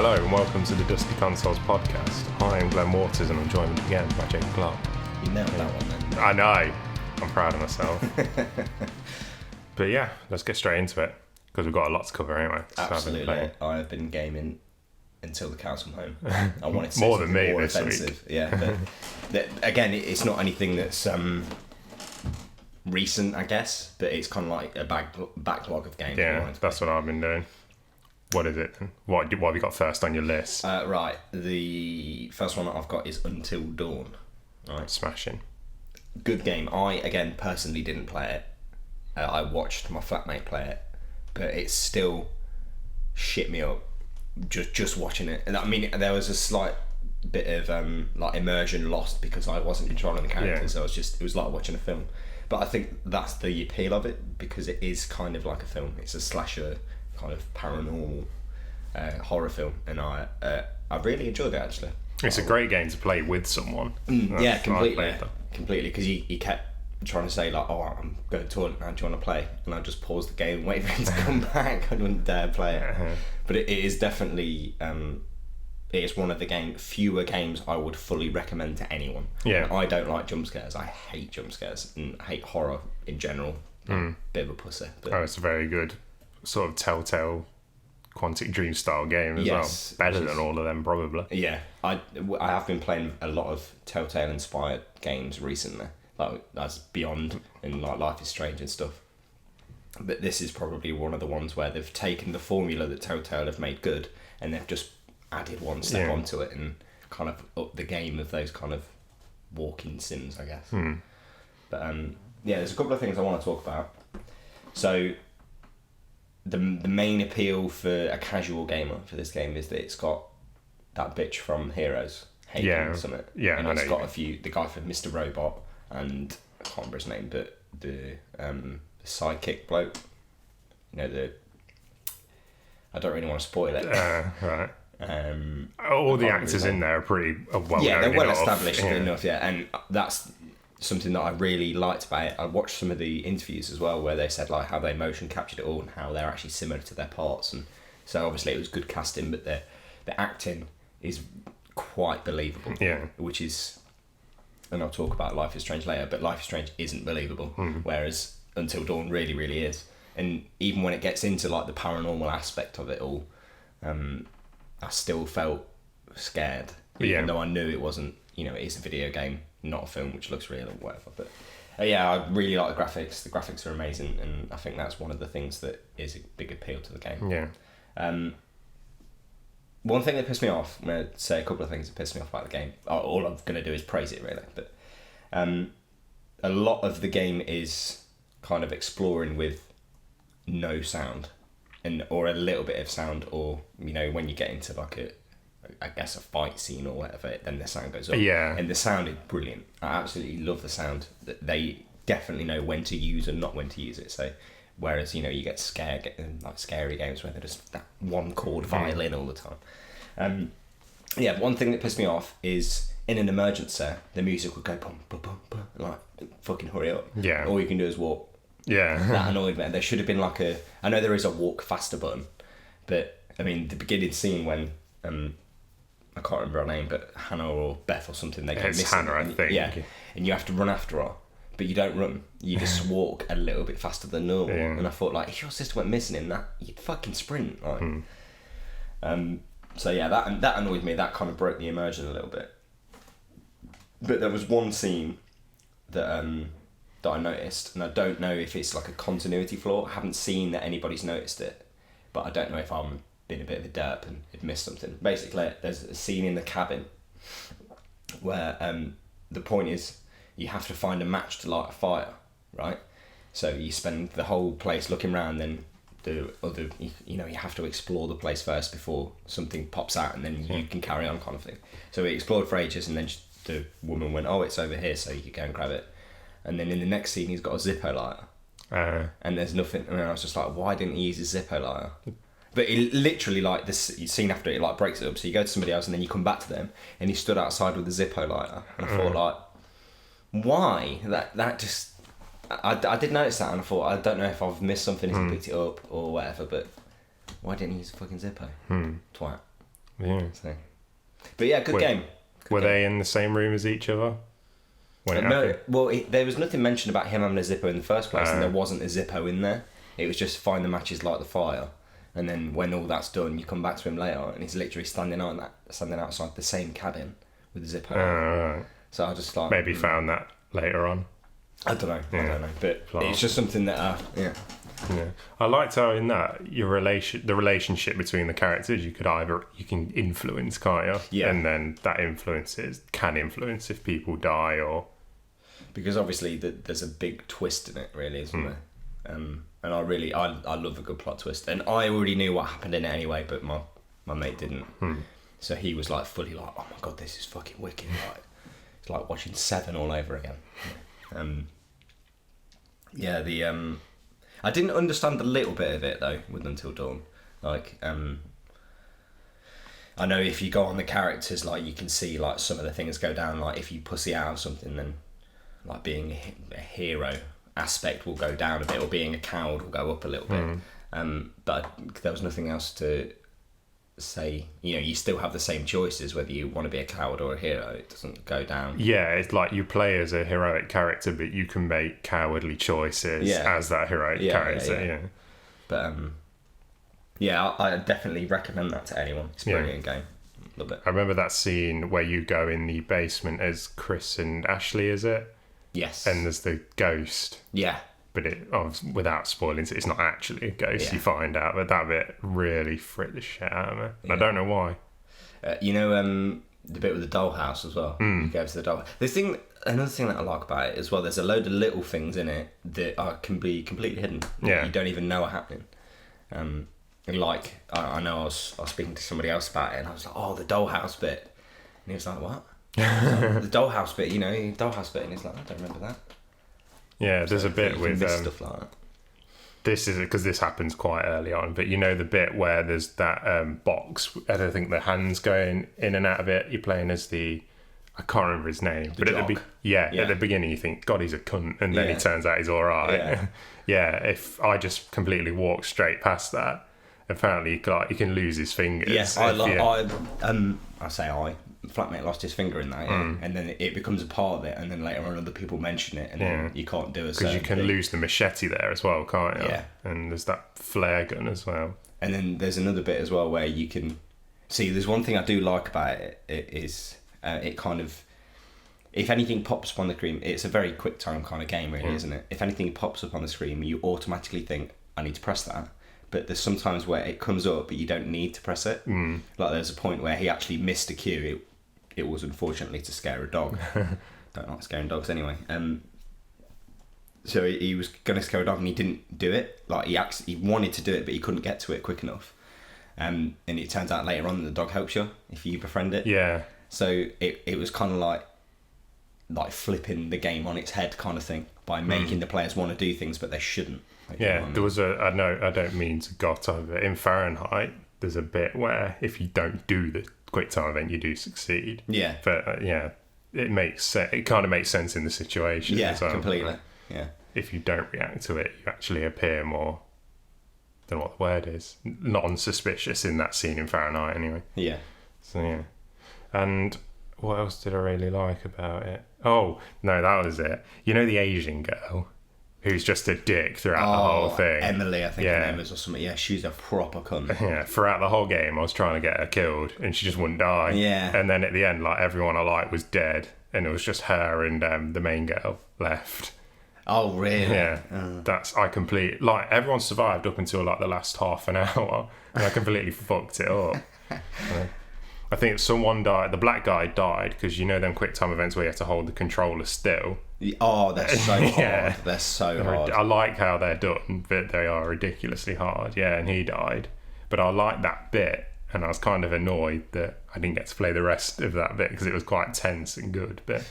Hello and welcome to the Dusty Consoles podcast. I am Glenn Waters and I'm joined again by Jake Clark. You nailed that one then. I know. I'm proud of myself. But yeah, let's get straight into it because we've got a lot to cover anyway. Absolutely. I have been gaming until the cows come home. I wanted to more say than me more this offensive. week. Yeah, but again, it's not anything that's recent, I guess, but it's kind of like a backlog of games. Yeah, that's what I've been doing. What is it? What have you got first on your list? Right, the first one that I've got is Until Dawn. Right, Smashing. good game. I, again, personally didn't play it. I watched my flatmate play it, but it still shit me up just watching it. And I mean, there was a slight bit of like immersion lost because I wasn't controlling the characters. Yeah. It was like watching a film. But I think that's the appeal of it because it is kind of like a film. It's a slasher kind of paranormal horror film, and I really enjoyed it actually. It's a great game to play with someone. Yeah, completely. Because he kept trying to say like, "Oh, I'm going to toilet now. Do you want to play?" And I just paused the game and wait for him to come back. I wouldn't dare play it. But it is definitely it is one of the fewer games I would fully recommend to anyone. Yeah. And I don't like jump scares. I hate jump scares and I hate horror in general. I'm a bit of a pussy. But Oh, it's a very good sort of Telltale Quantic Dream style game as Yes, well. Better than all of them probably. yeah, I have been playing a lot of Telltale inspired games recently, like that's Beyond and like Life is Strange and stuff. But this is probably one of the ones where they've taken the formula that Telltale have made good and they've just added one step onto it and kind of upped the game of those kind of walking sims, I guess. But yeah, there's a couple of things I want to talk about. So the main appeal for a casual gamer for this game is that it's got that bitch from Heroes, Hayden Summit. Yeah, and I it's know got the guy from Mr. Robot, and I can't remember his name, but the sidekick bloke. You know, I don't really want to spoil it. Right. All the actors in there are pretty well known. Yeah, they're well established Yeah. enough. Yeah, and that's something that I really liked about it. I watched some of the interviews as well where they said like how they motion captured it all and how they're actually similar to their parts, and so obviously it was good casting, but the acting is quite believable. Yeah. Which is, and I'll talk about Life is Strange later, but Life is Strange isn't believable, whereas Until Dawn really, really is. And even when it gets into like the paranormal aspect of it all, I still felt scared, even though I knew it wasn't, you know, it's a video game, not a film which looks real or whatever. But yeah, I really like the graphics. The graphics are amazing, and I think that's one of the things that is a big appeal to the game. Yeah. One thing that pissed me off, I'm going to say a couple of things that pissed me off about the game. All I'm going to do is praise it, really. But a lot of the game is kind of exploring with no sound, or a little bit of sound, or, you know, when you get into like a fight scene or whatever, then the sound goes up. Yeah. And the sound is brilliant. I absolutely love the sound. That they definitely know when to use and not when to use it. So, whereas, you know, you get like scary games where they're just that one chord violin all the time. Yeah, one thing that pissed me off is in an emergency, the music would go bum bum bum bum, like fucking hurry up. Yeah. All you can do is walk. Yeah. That annoyed me. There should have been like I know there is a walk faster button, but I mean the beginning scene when I can't remember her name, but Hannah or Beth or something, they go missing. It's Hannah, I think. Yeah, and you have to run after her, but you don't run. You just walk a little bit faster than normal. Yeah. And I thought, like, if your sister went missing in that, you'd fucking sprint. Like, so yeah, that annoyed me. That kind of broke the immersion a little bit. But there was one scene that I noticed, and I don't know if it's like a continuity flaw. I haven't seen that anybody's noticed it, but I don't know if I'm being a bit of a derp and had missed something. Basically, there's a scene in the cabin where the point is you have to find a match to light a fire, right? So you spend the whole place looking around, then you have to explore the place first before something pops out, and then you can carry on, kind of thing. So we explored for ages, and then the woman went, "Oh, it's over here," so you could go and grab it. And then in the next scene, he's got a Zippo lighter. And there's nothing. I mean, I was just like, why didn't he use his Zippo lighter? But it literally, like, this scene after it, like, breaks it up. So you go to somebody else and then you come back to them and he stood outside with the Zippo lighter. And I thought, like, why? That just... I did notice that, and I thought, I don't know if I've missed something if he picked it up or whatever, but why didn't he use a fucking Zippo? Twat. Yeah. So. But yeah, good game. Were they in the same room as each other? When it No, happened? well, there was nothing mentioned about him having a Zippo in the first place, and there wasn't a Zippo in there. It was just find the matches, light the fire, and then when all that's done, you come back to him later, and he's literally standing outside the same cabin with a Zippo. Right. So I just like Maybe found that later on. I don't know, but Flop. it's just something that Yeah, I liked how in that the relationship between the characters you can influence, can't you? Yeah. And then that can influence if people die or. because obviously there's a big twist in it, really, isn't there? And I love a good plot twist, and I already knew what happened in it anyway, but my mate didn't. So he was like fully like, oh my god, this is fucking wicked! Like, it's like watching Seven all over again. I didn't understand a little bit of it though with Until Dawn. Like, I know if you go on the characters, like you can see like some of the things go down. Like if you pussy out of something, then like being a hero aspect will go down a bit, or being a coward will go up a little bit. But there was nothing else to say. You know, you still have the same choices whether you want to be a coward or a hero. It doesn't go down. Yeah, it's like you play as a heroic character, but you can make cowardly choices as that heroic character. Yeah. But I definitely recommend that to anyone. It's a brilliant game. Love it. I remember that scene where you go in the basement as Chris and Ashley, is it? Yes. And there's the ghost. Yeah. But without spoiling, it's not actually a ghost, you find out. But that bit really fricked the shit out of me. Yeah. I don't know why. The bit with the dollhouse as well. You go to the dollhouse. Another thing that I like about it as well, there's a load of little things in it that can be completely hidden. Yeah. You don't even know are happening. Like, I know I was speaking to somebody else about it, and I was like, oh, the dollhouse bit. And he was like, what? The dollhouse bit, dollhouse bit. And he's like, I don't remember that. Yeah, there's a bit with stuff like that. This is because this happens quite early on, but you know the bit where there's that box. I don't think the hands going in and out of it. You're playing as I can't remember his name, but at the beginning you think, God, he's a cunt, and then he turns out he's all right. Yeah. If I just completely walk straight past that, apparently you can lose his fingers. Yes, flatmate lost his finger in that, and then it becomes a part of it, and then later on other people mention it, and then you can't do it because you can lose the machete there as well, can't you? Yeah, and there's that flare gun as well. And then there's another bit as well where you can see. There's one thing I do like about it. It is it kind of, if anything pops up on the screen, it's a very quick time kind of game, really, isn't it? If anything pops up on the screen, you automatically think, I need to press that. But there's sometimes where it comes up, but you don't need to press it. Like there's a point where he actually missed a cue. It was unfortunately to scare a dog. Don't like scaring dogs anyway. So he was going to scare a dog and he didn't do it. Like he wanted to do it, but he couldn't get to it quick enough. And it turns out later on that the dog helps you if you befriend it. Yeah. So it was kind of like flipping the game on its head kind of thing by making the players want to do things, but they shouldn't. There was I don't mean to got over it. In Fahrenheit, there's a bit where if you don't do the quick time event, you do succeed. Yeah. But it makes sense. It kind of makes sense in the situation. Yeah, as well. Completely. Yeah. If you don't react to it, you actually appear more. Don't know what the word is. Non-suspicious in that scene in Fahrenheit, anyway. Yeah. So yeah. And what else did I really like about it? Oh no, that was it. You know the Asian girl who's just a dick throughout the whole thing. Emily, I think her name is, or something. Yeah, she's a proper cunt. Yeah, throughout the whole game, I was trying to get her killed, and she just wouldn't die. Yeah. And then at the end, like everyone I liked was dead, and it was just her and the main girl left. Oh really? Yeah. Everyone survived up until like the last half an hour, and I completely fucked it up. I think someone died. The black guy died because you know them quick time events where you have to hold the controller still. Oh, they're so hard. They're so hard. I like how they're done, but they are ridiculously hard. Yeah, and he died. But I liked that bit, and I was kind of annoyed that I didn't get to play the rest of that bit because it was quite tense and good. But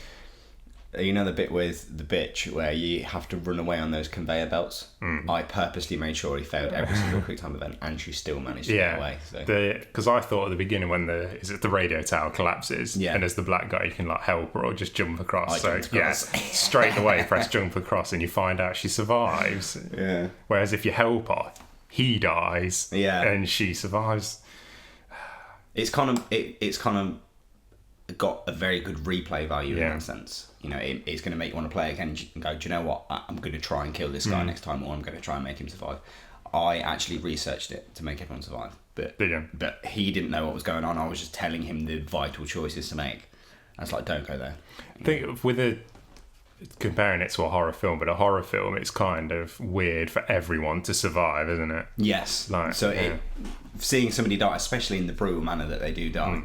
you know the bit with the bitch where you have to run away on those conveyor belts? I purposely made sure he failed every single quick time event, and she still managed to get away. Because I thought at the beginning when the radio tower collapses, and as the black guy you can like help her or just jump across. Straight away press jump across, and you find out she survives. Yeah. Whereas if you help her, he dies. Yeah. And she survives. It's kind of got a very good replay value in that sense. You know, it's going to make you want to play again and go, do you know what? I'm going to try and kill this guy next time, or I'm going to try and make him survive. I actually researched it to make everyone survive, but he didn't know what was going on. I was just telling him the vital choices to make. I was like, don't go there. I think comparing it to a horror film, but a horror film, it's kind of weird for everyone to survive, isn't it? Yes. Seeing somebody die, especially in the brutal manner that they do die,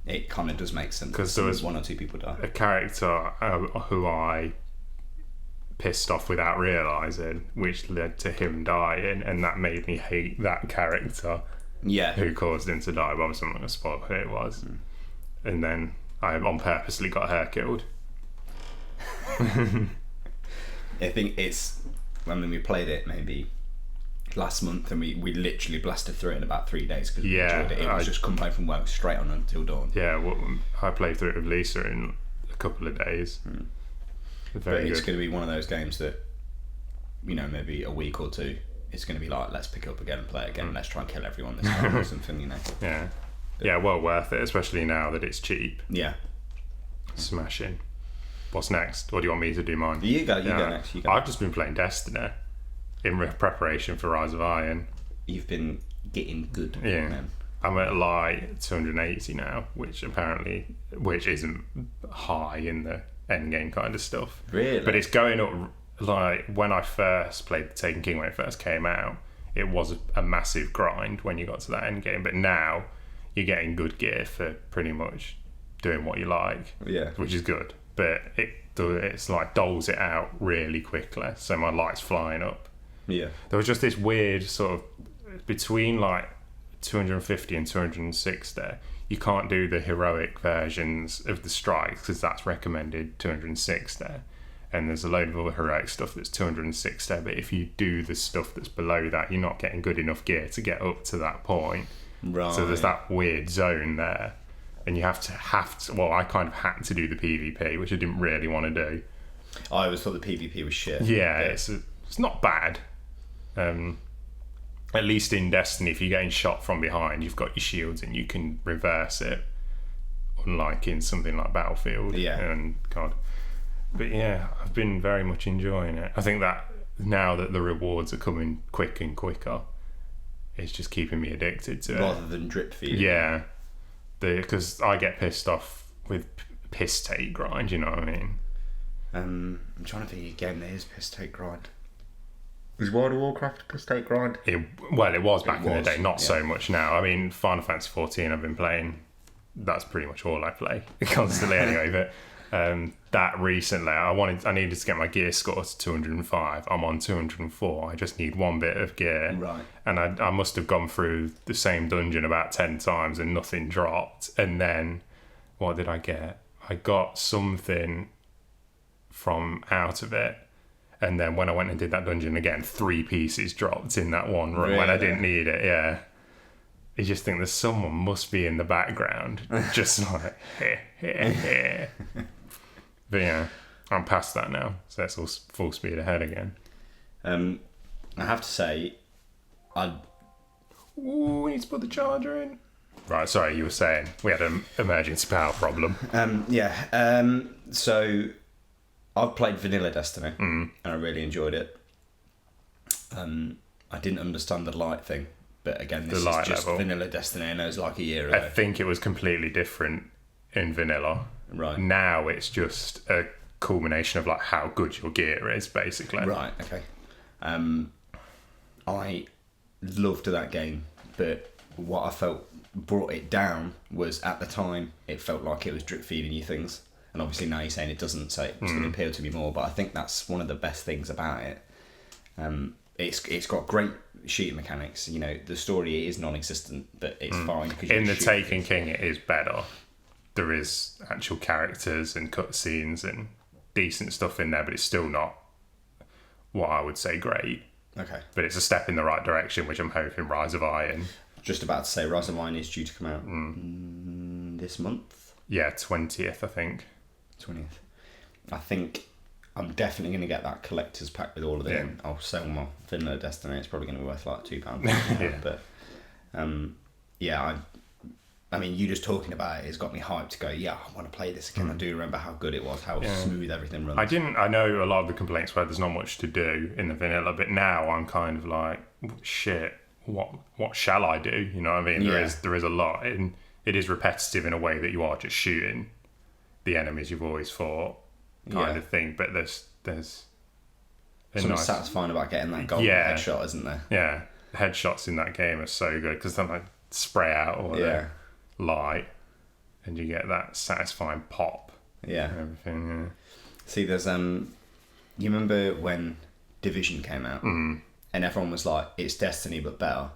it kind of does make sense. Because there was one or two people die. A character who I pissed off without realising, which led to him dying, and that made me hate that character. Yeah. Who caused him to die. Well, obviously I'm not going to spoil who it was. And then I on purposely got her killed. I think we played it maybe last month, and we literally blasted through it in about 3 days because we enjoyed it. It was just come home from work straight on until dawn. Yeah, I played through it with Lisa in a couple of days. But it's going to be one of those games that, you know, maybe a week or two, it's going to be like, let's pick it up again and play it again. Let's try and kill everyone this time or something, you know. Yeah, well worth it, especially now that it's cheap. Yeah. Smashing. What's next? Or do you want me to do mine? You go next. I've just been playing Destiny in preparation for Rise of Iron. You've been getting good. Yeah. Man. I'm at like 280 now, which isn't high in the end game kind of stuff. Really? But it's going up. Like when I first played Taken King when it first came out, it was a massive grind when you got to that end game. But now you're getting good gear for pretty much doing what you like. Yeah. Which is good. But it's like doles it out really quickly. So my light's flying up. Yeah. There was just this weird sort of between like 250 and 260. You can't do the heroic versions of the strikes because that's recommended 260. And there's a load of other heroic stuff that's 260. But if you do the stuff that's below that, you're not getting good enough gear to get up to that point. Right. So there's that weird zone there. And you have to. Well, I kind of had to do the PvP, which I didn't really want to do. I always thought the PvP was shit. Yeah. It's not bad. At least in Destiny, if you're getting shot from behind, you've got your shields and you can reverse it. Unlike in something like Battlefield. Yeah. And God. But yeah, I've been very much enjoying it. I think that now that the rewards are coming quick and quicker, it's just keeping me addicted to it. Rather than drip feed. Yeah. Because I get pissed off with piss take grind, you know what I mean? I'm trying to think of a game that is piss take grind. Is World of Warcraft a piss take grind? It was back in the day, not so much now. I mean, Final Fantasy 14 I've been playing, that's pretty much all I play constantly anyway, but that recently I needed to get my gear score to 205. I'm on 204. I just need one bit of gear. Right. And I must have gone through the same dungeon about 10 times and nothing dropped. And then what did I get? I got something from out of it. And then when I went and did that dungeon again, 3 pieces dropped in that one run when I didn't need it. Yeah. You just think there's someone must be in the background, just like, But yeah, I'm past that now, so it's all full speed ahead again. I have to say, we need to put the charger in. Right, sorry, you were saying we had an emergency power problem. So I've played vanilla Destiny, and I really enjoyed it. I didn't understand the light thing. But again, this is just level. Vanilla Destiny, and it was like a year ago. I think it was completely different in vanilla. Right. Now it's just a culmination of like how good your gear is, basically. Right, okay. I loved that game, but what I felt brought it down was at the time it felt like it was drip feeding you things. And obviously now you're saying it doesn't, so it's going to appeal to me more. But I think that's one of the best things about it. It's got great shooting mechanics. You know, the story is non-existent, but it's fine. In the Taken King, it is better. There is actual characters and cutscenes and decent stuff in there, but it's still not what I would say great. Okay. But it's a step in the right direction, which I'm hoping Rise of Iron. Just about to say, Rise of Iron is due to come out this month. Yeah, 20th, I think. 20th. I think I'm definitely going to get that collector's pack with all of them. Yeah. I'll sell my vanilla Destiny. It's probably going to be worth like £2. Yeah. But I mean, you just talking about it has got me hyped to go, yeah, I want to play this again. I do remember how good it was, how smooth everything runs. I know a lot of the complaints were there's not much to do in the vanilla, but now I'm kind of like, shit, what shall I do? You know what I mean? There is a lot, and it is repetitive in a way that you are just shooting the enemies you've always fought, kind of thing. But there's something satisfying about getting that golden headshot, isn't there? Yeah, the headshots in that game are so good because then spray out or the light, and you get that satisfying pop. Yeah, and everything. Yeah. See, there's you remember when Division came out, and everyone was like, "It's Destiny but better."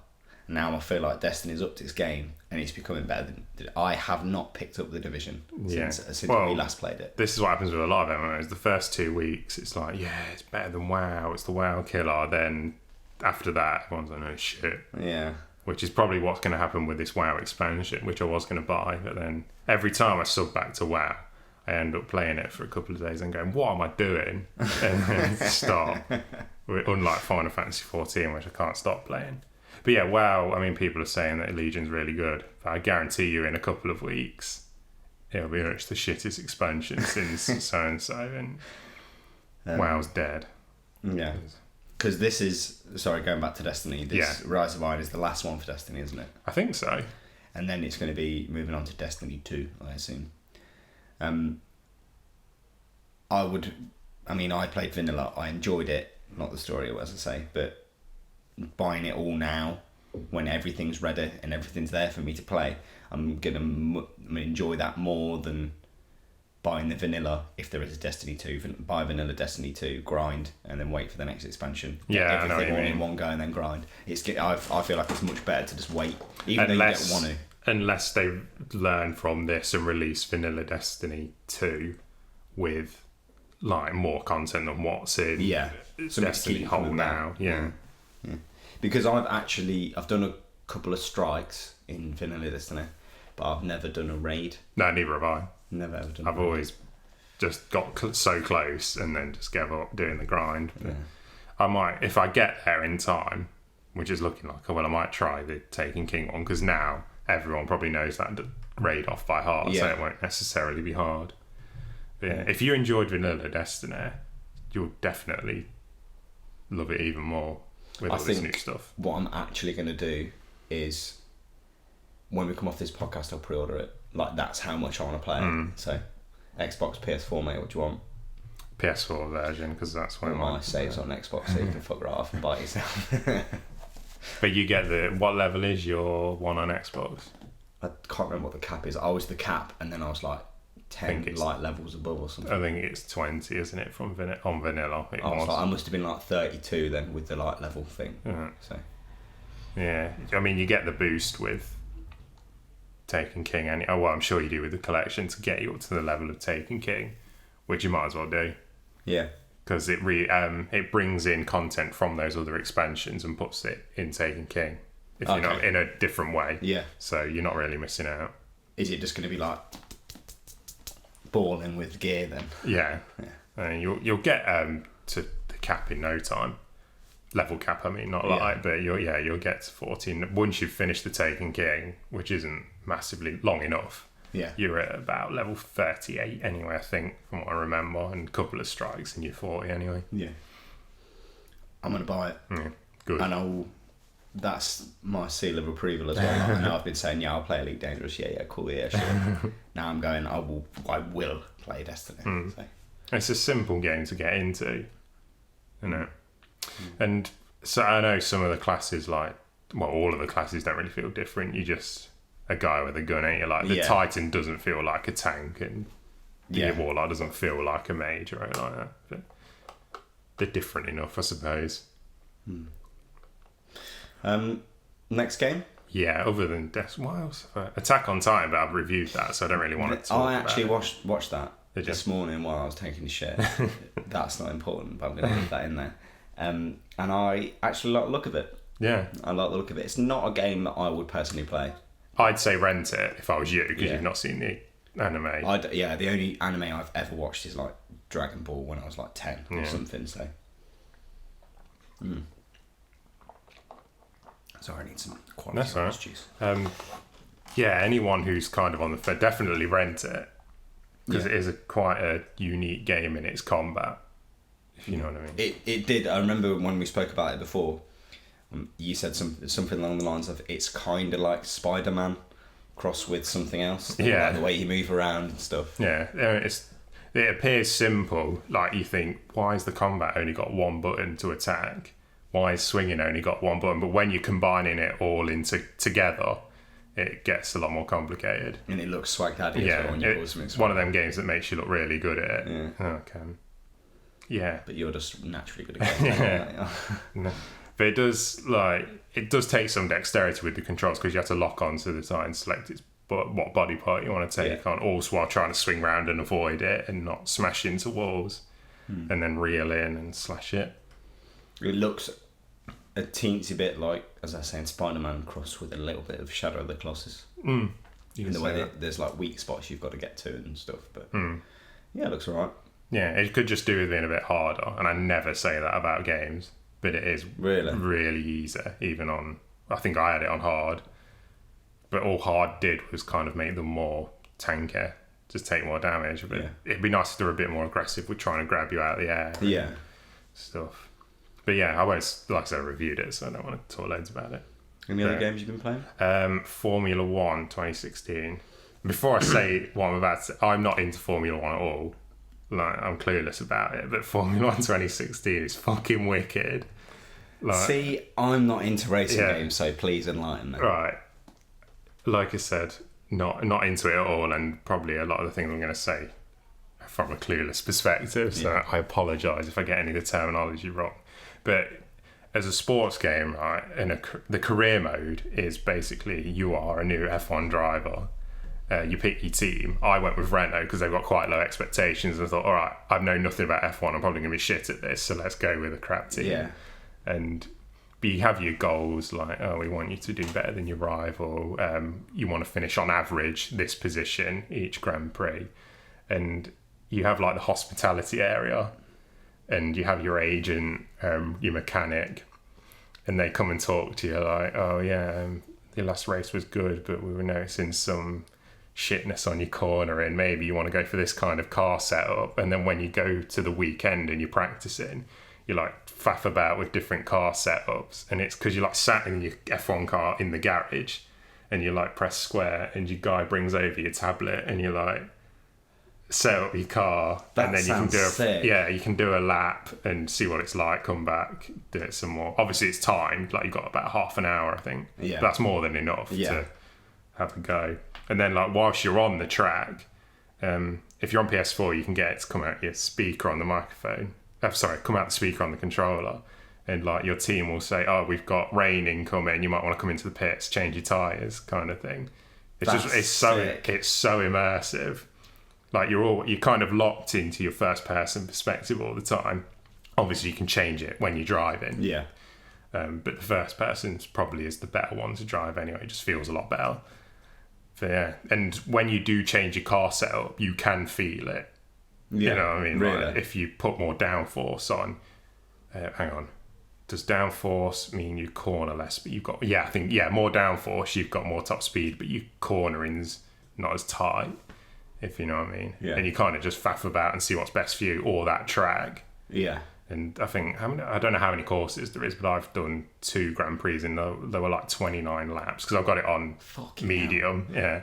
Now I feel like Destiny's upped its game and it's becoming better than. I have not picked up the Division since we last played it. This is what happens with a lot of MMOs. The first 2 weeks, it's like, it's better than WoW. It's the WoW killer. Then after that, everyone's like, no shit. Yeah. Which is probably what's going to happen with this WoW expansion, which I was going to buy, but then every time I sub back to WoW, I end up playing it for a couple of days and going, what am I doing? And then stop. Unlike Final Fantasy 14, which I can't stop playing. But yeah, WoW, I mean, people are saying that Legion's really good, but I guarantee you in a couple of weeks, it'll be much the shittest expansion since so-and-so, and WoW's dead. Yeah. Because this is, going back to Destiny, Rise of Iron is the last one for Destiny, isn't it? I think so. And then it's going to be moving on to Destiny 2, I assume. I played Vanilla, I enjoyed it, not the story, as I say, but buying it all now, when everything's ready and everything's there for me to play, I'm going to enjoy that more than buying the vanilla. If there is a Destiny 2, buy vanilla Destiny 2, grind, and then wait for the next expansion. Yeah, everything I know what you all mean. in one go and then grind. I feel like it's much better to just wait, even though you don't want to. Unless they learn from this and release vanilla Destiny 2 with like more content than what's in Destiny whole now. Yeah. Because I've done a couple of strikes in vanilla Destiny, but I've never done a raid. No, neither have I. Never ever done. I've always just got so close and then just gave up doing the grind. But I might, if I get there in time, which is looking like, I might try the Taken King one, because now everyone probably knows that raid off by heart, so it won't necessarily be hard. But if you enjoyed vanilla Destiny, you'll definitely love it even more with all this new stuff. What I'm actually going to do is, when we come off this podcast, I'll pre-order it. Like, that's how much I want to play it. So, Xbox, PS4, mate, what do you want? PS4 version, because that's when my saves on Xbox, so you can fuck right off and buy it yourself. But you get what level is your one on Xbox? I can't remember what the cap is. I was the cap, and then I was like 10 light levels above or something. I think it's 20, isn't it, on vanilla? I must have been like 32 then with the light level thing. So, yeah, I mean, you get the boost with Taken King, I'm sure you do with the collection to get you up to the level of Taken King, which you might as well do. Yeah, because it brings in content from those other expansions and puts it in Taken King. If you're not in a different way, so you're not really missing out. Is it just going to be like balling with gear then? Yeah. And you'll get to the cap in no time. Level cap, I mean, not but you'll get to 14 once you've finished the Taken King, which isn't massively long enough. You're at about level 38 anyway, I think, from what I remember, and a couple of strikes and you're 40 anyway. I'm gonna buy it. Good. And that's my seal of approval as well. I know I've been saying I'll play Elite Dangerous, cool, sure. Now I'm going, I will play Destiny. So. It's a simple game to get into, you know. And so I know some of the classes, all of the classes don't really feel different. You're just a guy with a gun, ain't you? Like the Titan doesn't feel like a tank, and the Warlock doesn't feel like a mage or anything like that. But they're different enough, I suppose. Next game? Yeah, other than what else? Attack on Titan, but I've reviewed that, so I don't really want to talk about it. I actually watched that this morning while I was taking the shit. That's not important, but I'm going to leave that in there. And I actually like the look of it. Yeah. I like the look of it. It's not a game that I would personally play. I'd say rent it if I was you, because you've not seen the anime. The only anime I've ever watched is like Dragon Ball when I was like 10 or something, so. Sorry, I need some quality orange juice. yeah, anyone who's kind of on the fence, definitely rent it. Because it is quite a unique game in its combat, if you know what I mean. It did. I remember when we spoke about it before, you said something along the lines of it's kind of like Spider-Man crossed with something else. Yeah. Like the way you move around and stuff. Yeah, it appears simple. Like you think, why has the combat only got one button to attack? Why is swinging only got one button? But when you're combining it all together, it gets a lot more complicated. And it looks swag daddy as well when you pull something. It's one of them games that makes you look really good at it. Yeah. Okay. Yeah. But you're just naturally good at games. Yeah. No. But it does take some dexterity with the controls because you have to lock onto the side and select what body part you want to take on, also while trying to swing around and avoid it and not smash into walls and then reel in and slash it. It looks a teensy bit like, as I say, in Spider-Man crossed with a little bit of Shadow of the Colossus. In the way that there's like weak spots you've got to get to and stuff. But yeah, it looks alright. Yeah, it could just do with being a bit harder, and I never say that about games, but it is really easy, even on, I think I had it on hard, but all hard did was kind of make them more tanky, just take more damage. But it'd be nice if they were a bit more aggressive with trying to grab you out of the air. Yeah. Stuff. But yeah, I won't, like I said, I reviewed it, so I don't want to talk loads about it. Any other games you've been playing? Formula 1 2016. Before I say what I'm about to say, I'm not into Formula 1 at all. Like, I'm clueless about it, but Formula 1 2016 is fucking wicked. Like, see, I'm not into racing games, so please enlighten me. Right. Like I said, not into it at all, and probably a lot of the things I'm going to say from a clueless perspective, so I apologise if I get any of the terminology wrong. But as a sports game, right, the career mode is basically you are a new F1 driver. You pick your team. I went with Renault because they've got quite low expectations. I thought, all right, I've known nothing about F1. I'm probably going to be shit at this, so let's go with a crap team. Yeah. And you have your goals, like, oh, we want you to do better than your rival. You want to finish on average this position each Grand Prix. And you have like the hospitality area, and you have your agent, your mechanic, and they come and talk to you like, oh yeah, the last race was good, but we were noticing some shitness on your corner, and maybe you want to go for this kind of car setup. And then when you go to the weekend and you're practicing, you like faff about with different car setups, and it's because you're like sat in your F1 car in the garage, and you like press square, and your guy brings over your tablet, and you like set up your car, and then you can do you can do a lap and see what it's like, come back, do it some more. Obviously it's timed, like you've got about half an hour, I think. Yeah. That's more than enough to have a go. And then like whilst you're on the track, if you're on PS4, you can get it to come out your speaker on the microphone. Come out the speaker on the controller, and like your team will say, oh, we've got rain incoming, you might want to come into the pits, change your tyres, kind of thing. It's so immersive. Like you're kind of locked into your first person perspective all the time. Obviously you can change it when you're driving. Yeah. But the first person probably is the better one to drive anyway. It just feels a lot better. So yeah. And when you do change your car setup, you can feel it. Yeah. You know what I mean? Really? Like if you put more downforce on, hang on. Does downforce mean you corner less? But you've got, more downforce, you've got more top speed, but your cornering's not as tight. If you know what I mean. Yeah. And you kind of just faff about and see what's best for you or that track. Yeah. And I think, I don't know how many courses there is, but I've done 2 Grand Prix and there were like 29 laps because I've got it on medium. Hell. Yeah.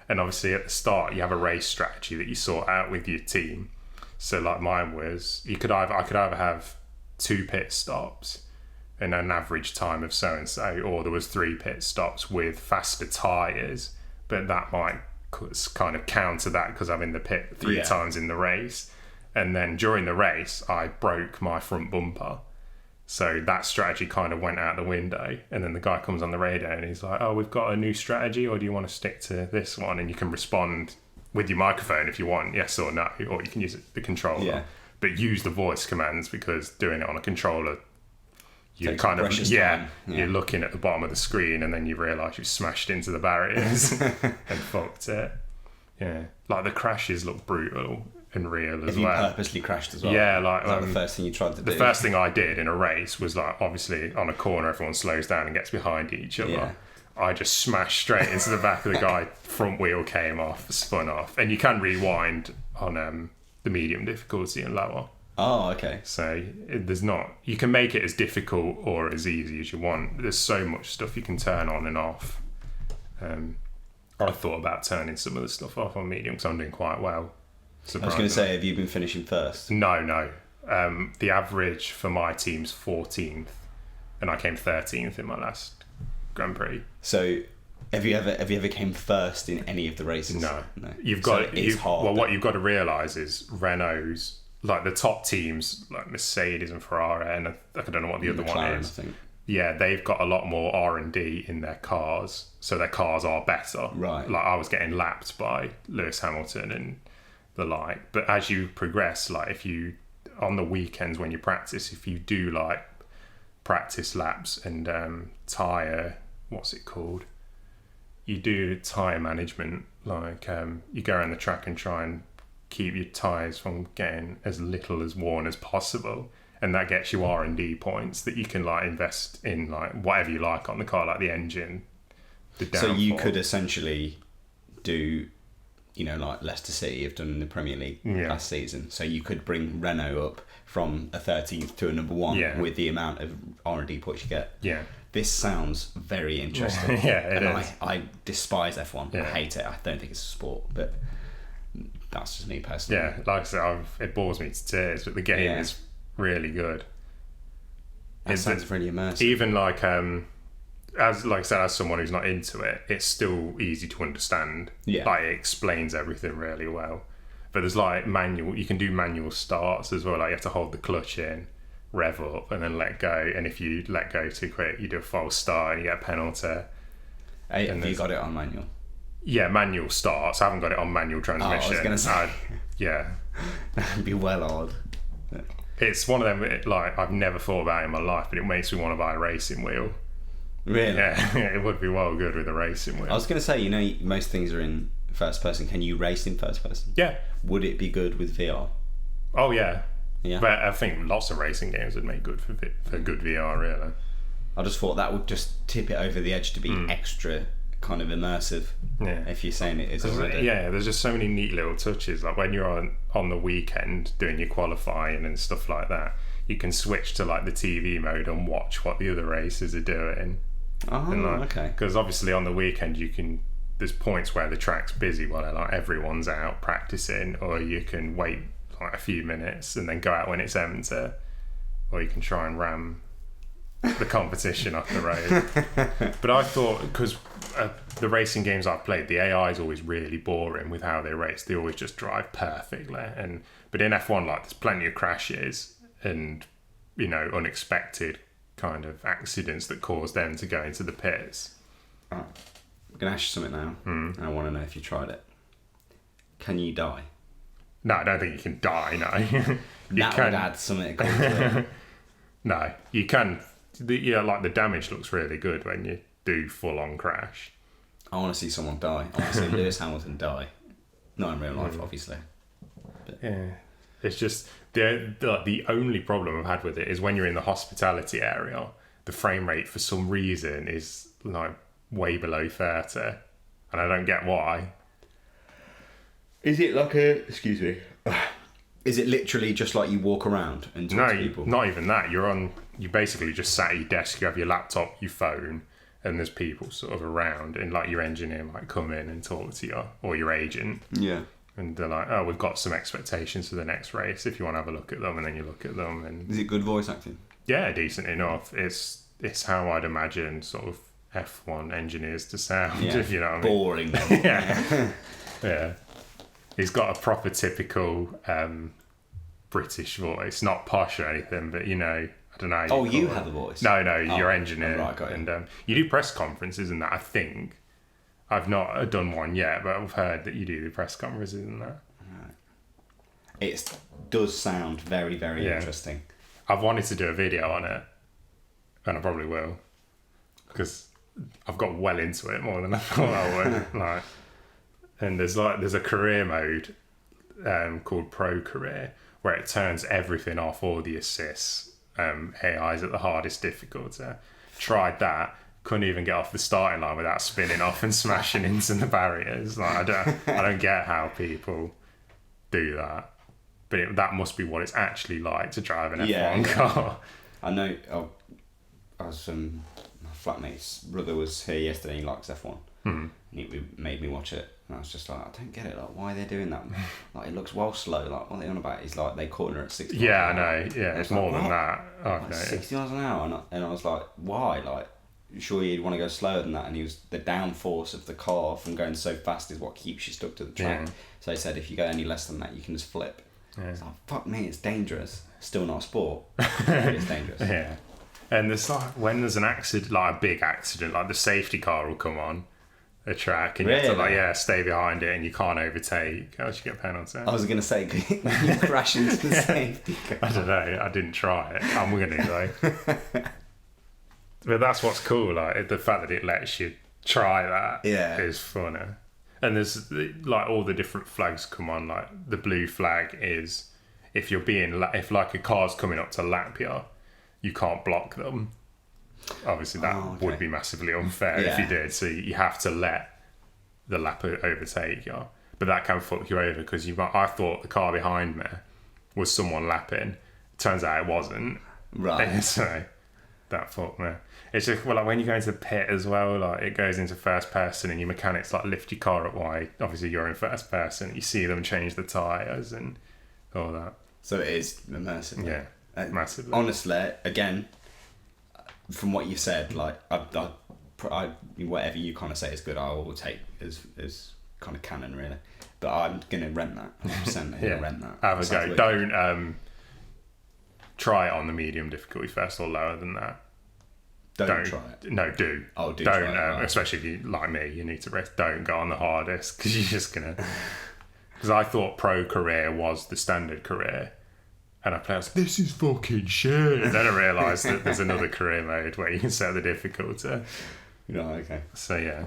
And obviously at the start you have a race strategy that you sort out with your team. So like mine was, I could either have 2 pit stops and an average time of so-and-so, or there was 3 pit stops with faster tyres, but that might kind of counter that because I'm in the pit 3 times in the race. And then during the race I broke my front bumper, so that strategy kind of went out the window. And then the guy comes on the radio and he's like, oh, we've got a new strategy, or do you want to stick to this one? And you can respond with your microphone if you want, yes or no, or you can use the controller, but use the voice commands, because doing it on a controller, you kind of you're looking at the bottom of the screen and then you realise you've smashed into the barriers and fucked it. Yeah, like the crashes look brutal and real as well. Have you purposely crashed as well? Yeah, like was that the first thing you tried to do? The first thing I did in a race was like, obviously on a corner everyone slows down and gets behind each other. I just smashed straight into the back of the guy. Front wheel came off, spun off, and you can rewind on the medium difficulty and lower. Oh, okay. So there's not. You can make it as difficult or as easy as you want. There's so much stuff you can turn on and off. I thought about turning some of the stuff off on medium because I'm doing quite well. I was going to say, have you been finishing first? No. The average for my team's 14th, and I came 13th in my last Grand Prix. So, have you ever came first in any of the races? No. You've So got. it's hard. Well, what you've got to realise is Renault's, like the top teams, like Mercedes and Ferrari, and I don't know what the other one McLaren, is. I think. Yeah, they've got a lot more R&D in their cars, so their cars are better. Right. Like I was getting lapped by Lewis Hamilton and the like. But as you progress, like if you on the weekends when you practice, if you do like practice laps and tyre, what's it called? You do tyre management, like you go around the track and try and keep your tyres from getting as little as worn as possible. And that gets you R&D points that you can like invest in like whatever you like on the car, like the engine, the downforce. So you could essentially do, like Leicester City have done in the Premier League last season. So you could bring Renault up from a 13th to a number 1 with the amount of R&D points you get. Yeah. This sounds very interesting. It is. I despise F1. Yeah. I hate it. I don't think it's a sport, but that's just me personally. Yeah, like I said, it bores me to tears, but the game is really good. It sounds really immersive. Even like as like I said, as someone who's not into it, it's still easy to understand. Yeah. Like it explains everything really well. But there's like you can do manual starts as well. Like you have to hold the clutch in, rev up, and then let go. And if you let go too quick, you do a false start and you get a penalty. Have you got it on manual? Yeah, manual starts. I haven't got it on manual transmission. I was going to say. Yeah. That'd be well odd. It's one of them, like, I've never thought about it in my life, but it makes me want to buy a racing wheel. Really? Yeah, it would be well good with a racing wheel. I was going to say, most things are in first person. Can you race in first person? Yeah. Would it be good with VR? Oh, yeah. Yeah. But I think lots of racing games would make good for good VR, really. I just thought that would just tip it over the edge to be extra kind of immersive. Yeah. If you're saying it is already. Yeah, there's just so many neat little touches. Like when you're on the weekend doing your qualifying and stuff like that, you can switch to like the TV mode and watch what the other racers are doing. Oh, okay. Because obviously on the weekend there's points where the track's busy while like everyone's out practicing, or you can wait like a few minutes and then go out when it's empty, or you can try and ram the competition off the road. But I thought, because the racing games I've played, the AI is always really boring with how they race. They always just drive perfectly. But in F1, like, there's plenty of crashes and unexpected kind of accidents that cause them to go into the pits. I'm gonna ask you something now, and I want to know if you tried it. Can you die? No, I don't think you can die. No, That would add something cool to it. No, you can. Like the damage looks really good when you do full on crash. I want to see someone die. I want to see Lewis Hamilton die. Not in real life, obviously. But. Yeah, it's just the only problem I've had with it is when you're in the hospitality area, the frame rate for some reason is like way below 30, and I don't get why. Is it like excuse me? Is it literally just like you walk around and talk to people? No, not even that. You basically just sat at your desk, you have your laptop, your phone, and there's people sort of around, and like your engineer might come in and talk to you, or your agent. Yeah. And they're like, oh, we've got some expectations for the next race if you want to have a look at them, and then you look at them. And is it good voice acting? Yeah, decent enough. It's how I'd imagine sort of F1 engineers to sound, if you know what I mean. Boring. Yeah. Yeah. He's got a proper typical British voice, not posh or anything, but I don't know. Oh, you have a voice? No, your engineer. Right, got it. And you do press conferences and that, I think. I've not done one yet, but I've heard that you do the press conferences and that. Right. It does sound very, very interesting. I've wanted to do a video on it, and I probably will, because I've got well into it more than I thought I would. And there's a career mode called Pro Career, where it turns everything off, all the assists, AI's at the hardest difficulty. Tried that, couldn't even get off the starting line without spinning off and smashing into the barriers. Like I don't get how people do that, but that must be what it's actually like to drive an F1 car. I know. I was my flatmate's brother was here yesterday. And he likes F1. And he made me watch it, and I was just like, I don't get it. Like, why are they doing that? Like, it looks well slow. Like, what are they on about? He's like, they corner at 60. Yeah, I know. Yeah, it's more than that. Like 60 miles an hour, and I was like, why? Like, surely you'd want to go slower than that. And he was the downforce of the car from going so fast is what keeps you stuck to the track. Yeah. So he said, if you go any less than that, you can just flip. Yeah. It's like, fuck me, it's dangerous. Still not a sport. It's dangerous. Yeah. And there's like, when there's an accident, like a big accident, like the safety car will come on a track, and you have to like stay behind it, and you can't overtake. How should you get a penalty? I was gonna say, you crash into the safety car. I don't know. I didn't try it. I'm gonna though. But that's what's cool. Like the fact that it lets you try that is funny. And there's like all the different flags come on. Like the blue flag is if like a car's coming up to lap you, you can't block them. Obviously, that would be massively unfair if you did. So you have to let the lapper overtake you. But that can fuck you over because I thought the car behind me was someone lapping. Turns out it wasn't. Right. So that fucked me. It's just like when you go into the pit as well, like it goes into first person and your mechanics like lift your car up wide. Obviously, you're in first person. You see them change the tyres and all that. So it is immersive. Yeah, massively. Honestly, again, from what you said, like I whatever you kind of say is good, I will take as kind of canon really. But I'm gonna rent that. 100% gonna rent that. Have a go. Don't try it on the medium difficulty first or lower than that. Don't try it. No, do. Oh, do don't. Try it, right. Especially if you like me, you need to rest. Don't go on the hardest because you're just gonna. Because I thought pro career was the standard career. And I was like, this is fucking shit. And then I realised that there's another career mode where you can set the difficulty. No, okay. So yeah,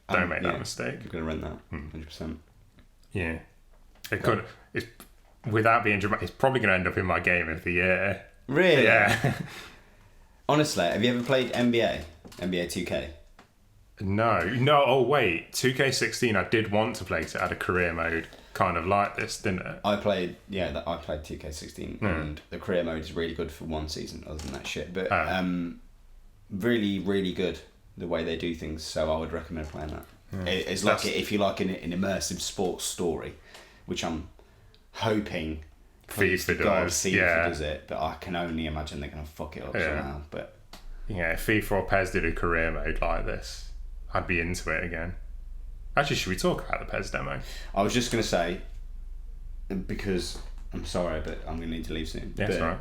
don't make that mistake. I'm going to rent that, 100%. Yeah. It could, it's, without being dramatic, it's probably going to end up in my game of the year. Really? Yeah. Honestly, have you ever played NBA 2K? No. Oh wait, 2K16 I did want to play because it had a career mode kind of like this, didn't it? I played 2K16 and the career mode is really good for one season other than that shit. But really, really good the way they do things, so I would recommend playing that. It's like if you like an immersive sports story, which I'm hoping FIFA does it, but I can only imagine they're going to fuck it up somehow. But yeah, if FIFA or PES did a career mode like this, I'd be into it again. Actually, should we talk about the PES demo? I was just going to say, because I'm sorry, but I'm going to need to leave soon. Yeah, that's right.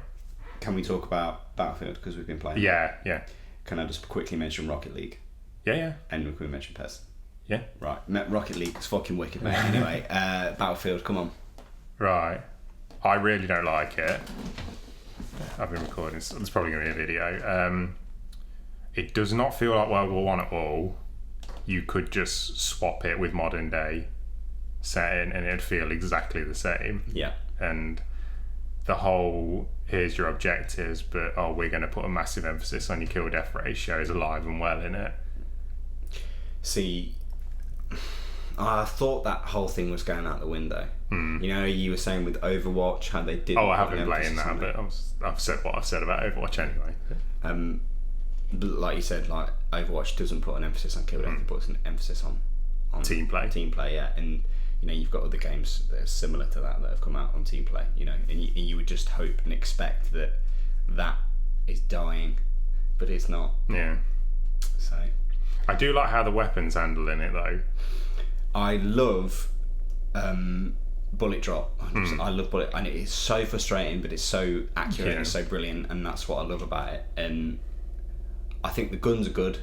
Can we talk about Battlefield, because we've been playing? Yeah. Can I just quickly mention Rocket League? Yeah. And can we mention PES? Yeah. Right. Rocket League is fucking wicked, mate. Anyway, Battlefield, come on. Right. I really don't like it. I've been recording, so there's probably going to be a video. It does not feel like World War One at all. You could just swap it with modern day setting and it'd feel exactly the same. Yeah. And the whole, here's your objectives, but we're going to put a massive emphasis on your kill death ratio is alive and well in it. See, I thought that whole thing was going out the window. You know, you were saying with Overwatch how they did. I haven't been playing that, but I've said what I've said about Overwatch anyway. Like you said, like Overwatch doesn't put an emphasis on kill death; it puts an emphasis on team play. Team play, yeah. And you know, you've got other games that are similar to that have come out on team play. You know, and you would just hope and expect that is dying, but it's not. Yeah. So. I do like how the weapons handle in it though. I love bullet drop. I love bullet, and it is so frustrating, but it's so accurate and so brilliant, and that's what I love about it. And I think the guns are good.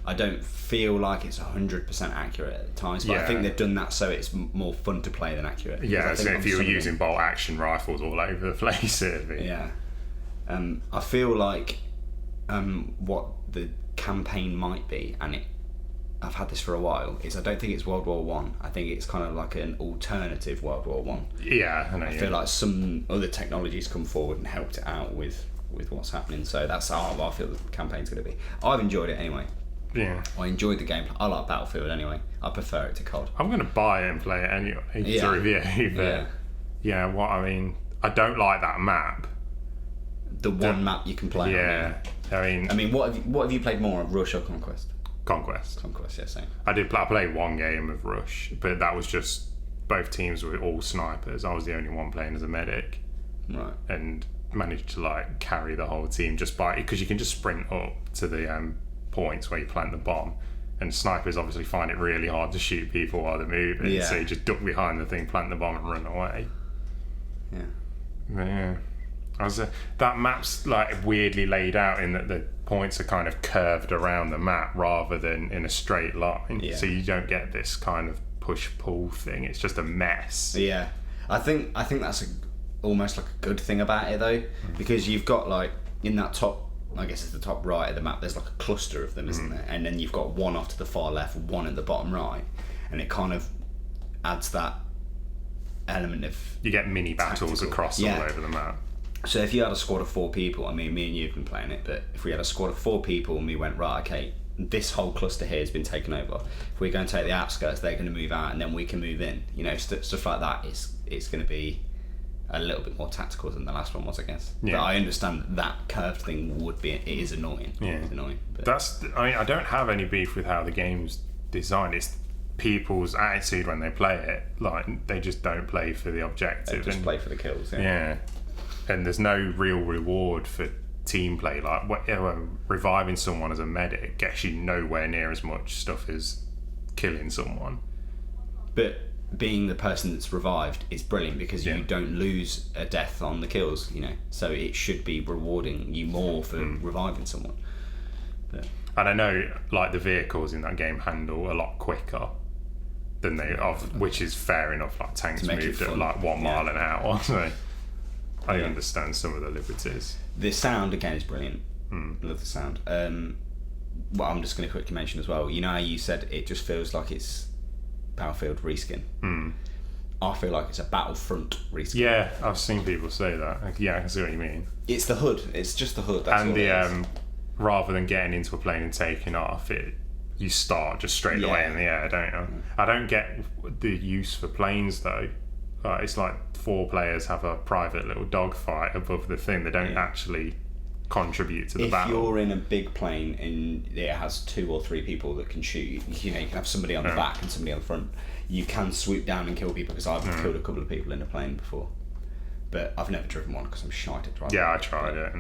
I don't feel like it's 100% accurate at times, but I think they've done that so it's more fun to play than accurate. Yeah, so if you were using bolt action rifles all over the place, it'd be... Yeah. I feel like what the campaign might be, and I've had this for a while, is I don't think it's World War One. I think it's kind of like an alternative World War One. Yeah, I know. I feel like some other technologies come forward and helped it out with what's happening. So that's how I feel the campaign's going to be. I've enjoyed it anyway. Yeah. I enjoyed the gameplay. I like Battlefield anyway. I prefer it to COD. I'm going to buy it and play it anyway to review. But I don't like that map. The one map you can play on. Yeah. I mean, what have you played more of, Rush or Conquest? Conquest, yeah, same. I played one game of Rush, but that was just both teams were all snipers. I was the only one playing as a medic. Right. And managed to like carry the whole team just by because you can just sprint up to the points where you plant the bomb, and snipers obviously find it really hard to shoot people while they're moving, so you just duck behind the thing, plant the bomb and run away. That map's like weirdly laid out in that the points are kind of curved around the map rather than in a straight line, so you don't get this kind of push-pull thing. It's just a mess. I think that's almost like a good thing about it though, because you've got like in that top, I guess it's the top right of the map, there's like a cluster of them, isn't there? And then you've got one off to the far left, one at the bottom right, and it kind of adds that element of you get mini battles across all over the map. So if you had a squad of 4 people, I mean, me and you have been playing it, but if we had a squad of 4 people and we went, right, okay, this whole cluster here has been taken over, if we're going to take the outskirts, they're going to move out and then we can move in, stuff like that. It's going to be a little bit more tactical than the last one was, I guess. But I understand that curved thing it is annoying. It's annoying. But I don't have any beef with how the game's designed. It's people's attitude when they play it. Like, they just don't play for the objective. They just play for the kills. And there's no real reward for team play. Like, reviving someone as a medic gets you nowhere near as much stuff as killing someone. But being the person that's revived is brilliant because you don't lose a death on the kills, so it should be rewarding you more for reviving someone. But. And I know like the vehicles in that game handle a lot quicker than they of, which is fair enough. Like tanks moved at like 1 mile an hour, so I understand some of the liberties. The sound again is brilliant. Love the sound. Well, I'm just going to quickly mention as well, how you said it just feels like it's Battlefield reskin. I feel like it's a Battlefront reskin. Yeah, I've seen people say that. Yeah, I can see what you mean. It's the hood. It's just the hood. That's and all the it is. Rather than getting into a plane and taking off, you start just straight away in the air, don't you? I don't get the use for planes though. It's like 4 players have a private little dogfight above the thing. They don't actually contribute to the battle. If you're in a big plane and it has 2 or 3 people that can shoot, you can have somebody on the back and somebody on the front. You can swoop down and kill people, because I've killed a couple of people in a plane before, but I've never driven one because I'm shite at driving. I tried it.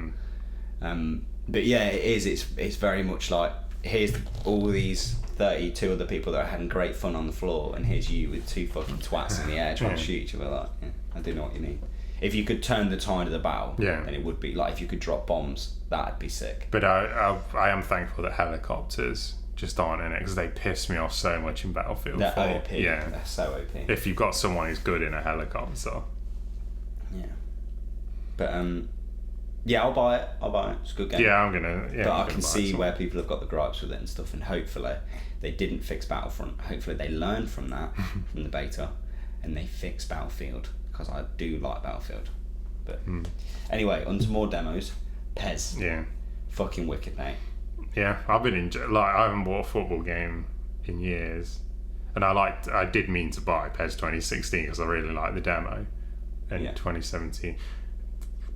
But it is. It's very much like, here's all these 32 other people that are having great fun on the floor, and here's you with 2 fucking twats in the air trying to shoot each other. Like, I do know what you mean. If you could turn the tide of the battle, then it would be like, if you could drop bombs, that'd be sick. But I am thankful that helicopters just aren't in it, because they piss me off so much in Battlefield 4. They're OP. Yeah, they're so OP. If you've got someone who's good in a helicopter. Yeah. But I'll buy it. It's a good game. Yeah, I'm gonna. Yeah, but I can see where people have got the gripes with it and stuff, and hopefully they didn't fix Battlefront. Hopefully they learned from that, from the beta, and they fix Battlefield, because I do like Battlefield. But anyway, on to more demos. PES. Yeah. Fucking wicked, mate. Yeah, I've been I haven't bought a football game in years, and I did mean to buy PES 2016 because I really liked the demo, and 2017.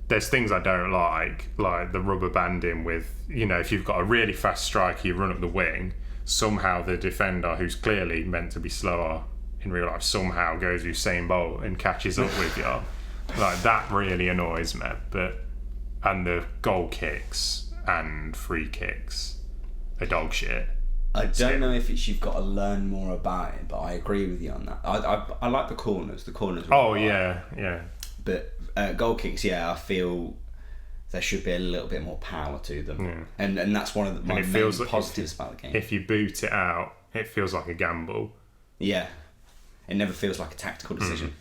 There's things I don't like the rubber banding with, if you've got a really fast striker, you run up the wing, somehow the defender, who's clearly meant to be slower in real life, somehow goes Usain Bolt and catches up with you. Like, that really annoys me. And the goal kicks and free kicks are dog shit. I don't know if it's you've got to learn more about it, but I agree with you on that. I like the corners. The corners. Yeah. But goal kicks, I feel there should be a little bit more power to them, and that's one of my main positives about the game. If you boot it out, it feels like a gamble. Yeah, it never feels like a tactical decision.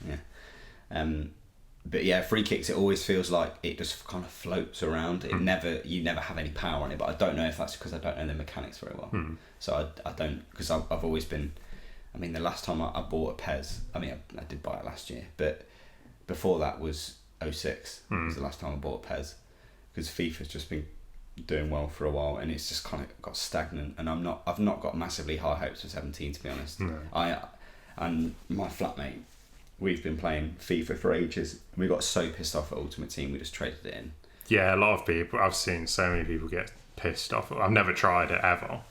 But free kicks, it always feels like it just kind of floats around. You never have any power on it. But I don't know if that's because I don't know the mechanics very well. So I don't, because I've always been. I mean, the last time I bought a PES, I did buy it last year, but before that was 06. Was the last time I bought a PES, because FIFA's just been doing well for a while, and it's just kind of got stagnant. And I've not got massively high hopes for 17, to be honest. No. I and my flatmate, we've been playing FIFA for ages. We got so pissed off at Ultimate Team, we just traded it in. Yeah, a lot of people. I've seen so many people get pissed off. I've never tried it ever,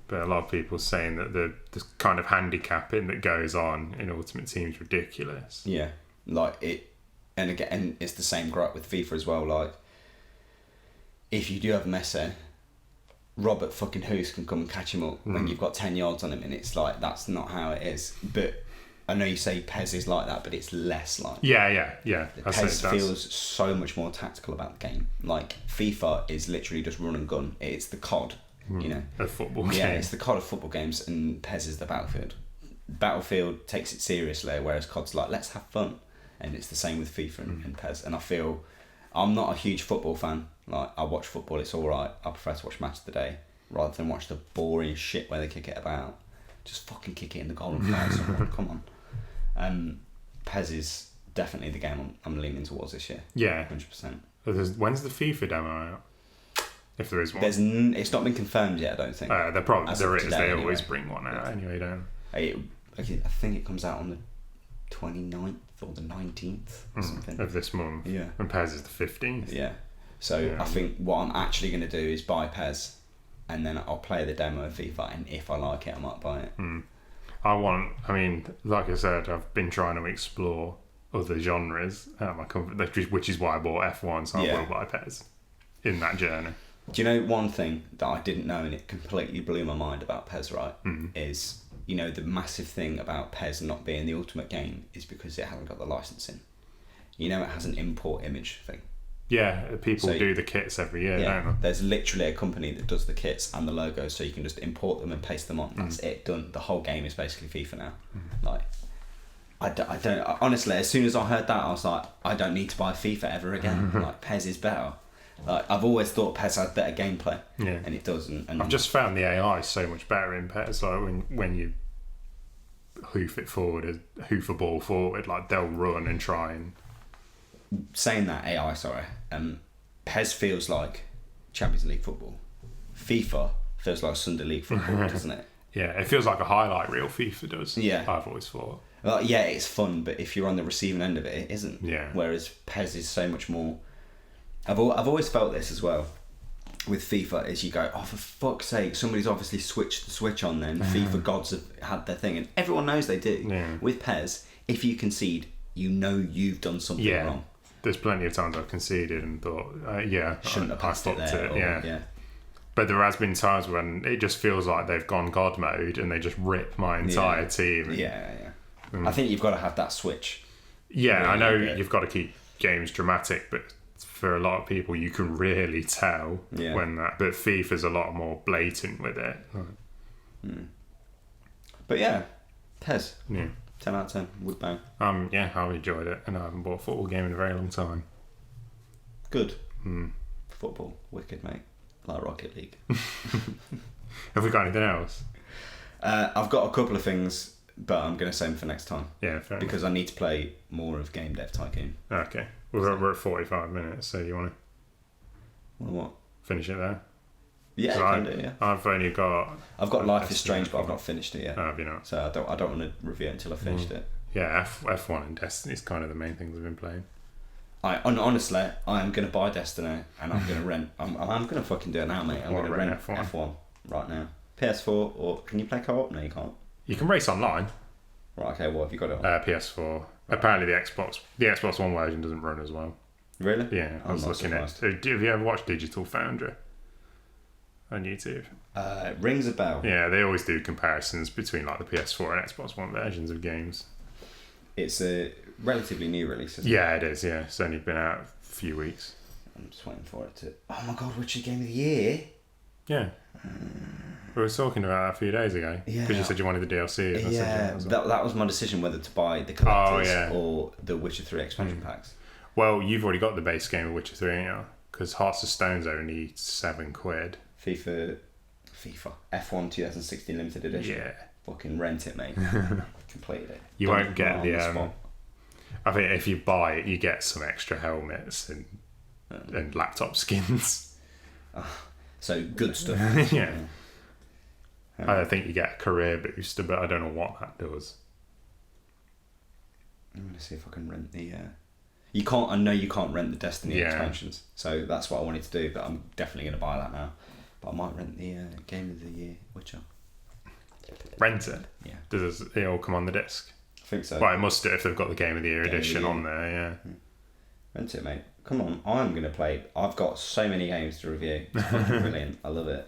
but a lot of people saying that the kind of handicapping that goes on in Ultimate Team is ridiculous. Yeah, like it, and again, and it's the same gripe with FIFA as well. Like, if you do have Messi, Robert fucking Hoos can come and catch him up when you've got 10 yards on him, and it's like, that's not how it is. But I know you say PES is like that, but it's less like Yeah. PES feels so much more tactical about the game. Like, FIFA is literally just run and gun. It's the COD, you know. A football game. Yeah, it's the COD of football games, and PES is the Battlefield. Battlefield takes it seriously, whereas COD's like, let's have fun. And it's the same with FIFA and PES. And I feel, I'm not a huge football fan. Like, I watch football, it's alright. I prefer to watch Match of the Day rather than watch the boring shit where they kick it about. Just fucking kick it in the goal and fire someone. Come on. PES is definitely the game I'm leaning towards this year. Yeah. 100%. When's the FIFA demo out? If there is one. It's not been confirmed yet, I don't think. There probably As there of is. today, They anyway. always bring one out anyway, don't they? I think it comes out on the 29th or the 19th or something. Of this month. Yeah. And PES is the 15th. Yeah. So Yeah. I think what I'm actually going to do is buy PES, and then I'll play the demo of FIFA, and if I like it, I might buy it. Like I said, I've been trying to explore other genres out of my comfort, which is why I bought F1, so I will buy PES in that journey. Do you know one thing that I didn't know, and it completely blew my mind about PES, right? Is, you know, the massive thing about PES not being the ultimate game is because it hasn't got the licensing. You know, it has an import image thing. Yeah, people do the kits every year, don't they? There's literally a company that does the kits and the logos, so you can just import them and paste them on. That's it, done. The whole game is basically FIFA now. Like, I don't honestly, as soon as I heard that, I was like, I don't need to buy FIFA ever again. Like, PES is better. Like, I've always thought PES had better gameplay, and it doesn't. And I've just found the AI so much better in PES. Like when you hoof a ball forward, like they'll run and try and. Saying that AI, PES feels like Champions League football. FIFA feels like Sunday League football, doesn't it? Yeah, it feels like a highlight reel. FIFA does. Yeah, I've always thought. Well, yeah, it's fun, but if you're on the receiving end of it, it isn't. Yeah. Whereas PES is so much more. I've always felt this as well. With FIFA, is you go, oh, for fuck's sake, somebody's obviously switched the switch on. Then FIFA gods have had their thing, and everyone knows they do. Yeah. With PES, if you concede, you know you've done something wrong. There's plenty of times I've conceded and thought, shouldn't have passed it there. Yeah. But there has been times when it just feels like they've gone God mode and they just rip my entire team. Yeah. I think you've got to have that switch. Yeah, really, I know you've got to keep games dramatic, but for a lot of people, you can really tell when that. But FIFA's a lot more blatant with it. But yeah, PES. Yeah. 10 out of 10, would bang. I've enjoyed it, and I haven't bought a football game in a very long time. Good. Football, wicked, mate. Like Rocket League. Have we got anything else? I've got a couple of things, but I'm going to save them for next time. Yeah, fair because enough. I need to play more of Game Dev Tycoon. Okay. We're at 45 minutes, so you want to What? finish it there? Yeah, I can do, yeah. I've only got... I've got Life is Strange, but I've not finished it yet. Oh, have you not? So I don't want to review it until I've finished it. Yeah, F1 and Destiny is kind of the main things I've been playing. Honestly, I am going to buy Destiny and I'm going to rent. I'm going to fucking do it now, mate. I'm going to rent F1 right now. PS4, or can you play co-op? No, you can't. You can race online. Right, okay, what have you got it on? PS4. Apparently the Xbox One version doesn't run as well. Really? Yeah, I was looking at it. Have you ever watched Digital Foundry on YouTube? Rings a bell. Yeah, they always do comparisons between like the PS4 and Xbox One versions of games. It's a relatively new release, isn't it? Yeah, it is, yeah. It's only been out a few weeks. I'm just waiting for it to... Oh my god, which is Game of the Year? Yeah. We were talking about that a few days ago. Yeah. Because you said you wanted the DLC. Yeah, that was my decision whether to buy the collectors or the Witcher 3 expansion packs. Well, you've already got the base game of Witcher 3, ain't you? Because Hearts of Stone's only £7. FIFA. F1 2016 limited edition. Yeah. Fucking rent it, mate. Completed it. You won't get the... I think if you buy it, you get some extra helmets and laptop skins. So good stuff. Yeah. I think you get a career booster, but I don't know what that does. I'm gonna see if I can rent the. You can't. I know you can't rent the Destiny expansions, so that's what I wanted to do. But I'm definitely gonna buy that now. But I might rent the Game of the Year Witcher. Rent it? Yeah. Does it all come on the disc? I think so. Well, it must do if they've got the Game of the Year edition on there, yeah. Rent it, mate. Come on, I'm going to play. I've got so many games to review. It's fucking brilliant. I love it.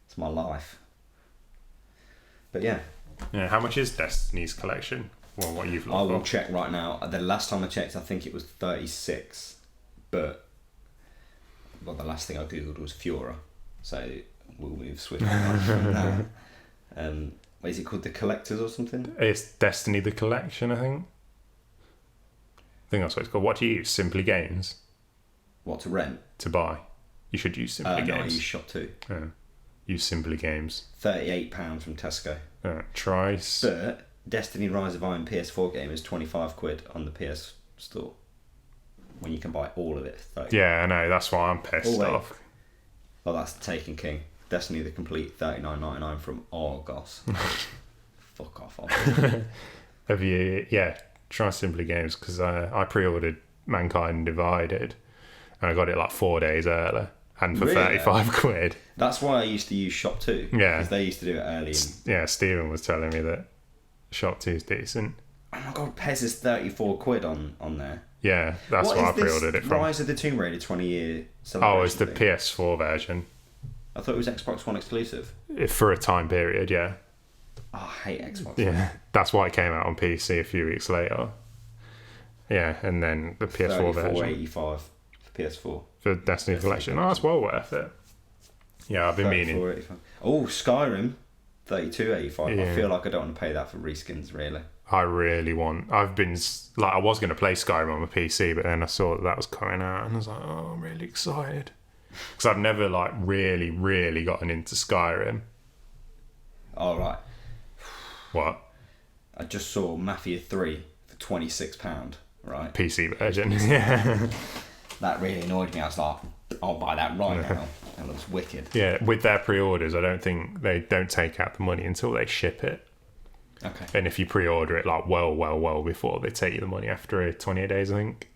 It's my life. But yeah. Yeah, how much is Destiny's collection? Well, what you've looked I will for? check right now. The last time I checked, I think it was 36. But well, the last thing I googled was Fiora. So we'll move swiftly on from that. What is it called? The Collectors or something? It's Destiny the Collection, I think. I think that's what it's called. What do you use? Simply Games? What, to rent? To buy. You should use Simply Games. No, I use Shop 2. Yeah. Use Simply Games. £38 from Tesco. Try. But Destiny Rise of Iron PS4 game is £25 on the PS Store. When you can buy all of it. 30. Yeah, I know. That's why I'm pissed off. Well, that's Taken King. Destiny the Complete, $39.99 from Argos. Fuck off. Have you? Yeah, try Simply Games, because I pre-ordered Mankind Divided and I got it like 4 days early and for really? £35. That's why I used to use Shop 2. Yeah. Because they used to do it early. Yeah, Stephen was telling me that Shop 2 is decent. Oh my god, PES is £34 on there. Yeah, that's why I pre-ordered it from. Rise of the Tomb Raider 20-year celebration. Oh, it's the PS4 version. I thought it was Xbox One exclusive. For a time period, yeah. Oh, I hate Xbox. Yeah, that's why it came out on PC a few weeks later. Yeah, and then the PS4 version. $34.85 for PS4. For Destiny Collection. Oh, that's well worth it. Yeah, I've been meaning. Oh, Skyrim, $32.85. Yeah. I feel like I don't want to pay that for reskins, really. I really want. I was going to play Skyrim on my PC, but then I saw that was coming out, and I was like, oh, I'm really excited. Because I've never really gotten into Skyrim. All right. What? I just saw Mafia 3 for £26, right? PC version, yeah. That really annoyed me. I was like, I'll buy that right now. That looks wicked. Yeah, with their pre-orders, I don't think they don't take out the money until they ship it. Okay. And if you pre-order it well before, they take you the money after 28 days, I think.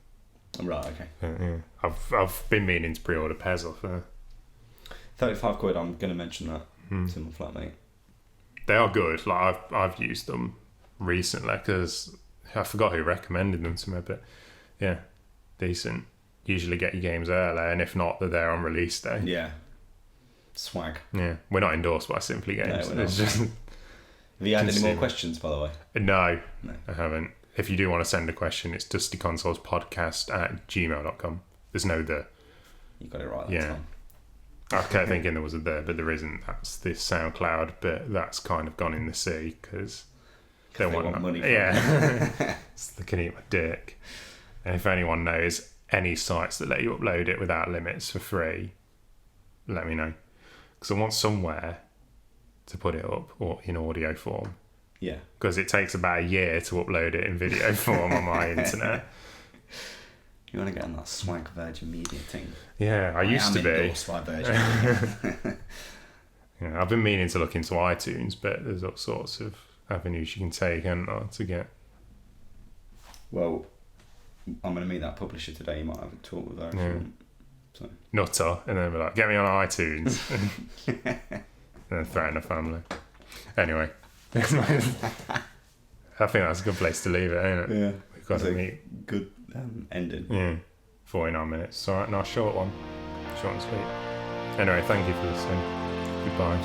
Right, okay. Yeah. I've been meaning to pre-order PES off there. £35, I'm going to mention that to my flatmate. They are good. Like I've used them recently because I forgot who recommended them to me, but yeah, decent. Usually get your games early, and if not, they're there on release day. Yeah. Swag. Yeah. We're not endorsed by Simply Games. No, we're not. Just Have you had any more questions, by the way? No, I haven't. If you do want to send a question, it's dustyconsolespodcast@gmail.com. There's no the. You got it right that time. I kept thinking there was a there, but there isn't. That's the SoundCloud bit. That's kind of gone in the sea because they want money. Yeah, they can eat my dick. And if anyone knows any sites that let you upload it without limits for free, let me know. Because I want somewhere to put it up or in audio form. Yeah. Because it takes about a year to upload it in video form on my internet. You want to get on that swank Virgin Media thing? Yeah, I used to be. Endorsed by Virgin Media. Yeah, I've been meaning to look into iTunes, but there's all sorts of avenues you can take to get. Well, I'm going to meet that publisher today. You might have a talk with her if you want. So. Nutter, and then we're like, get me on iTunes. And then threaten the family. Anyway. I think that's a good place to leave it, ain't it? Yeah. We've got to meet. Good ending. Yeah. 49 minutes. All right, nice short one. Short and sweet. Anyway, thank you for listening. Goodbye.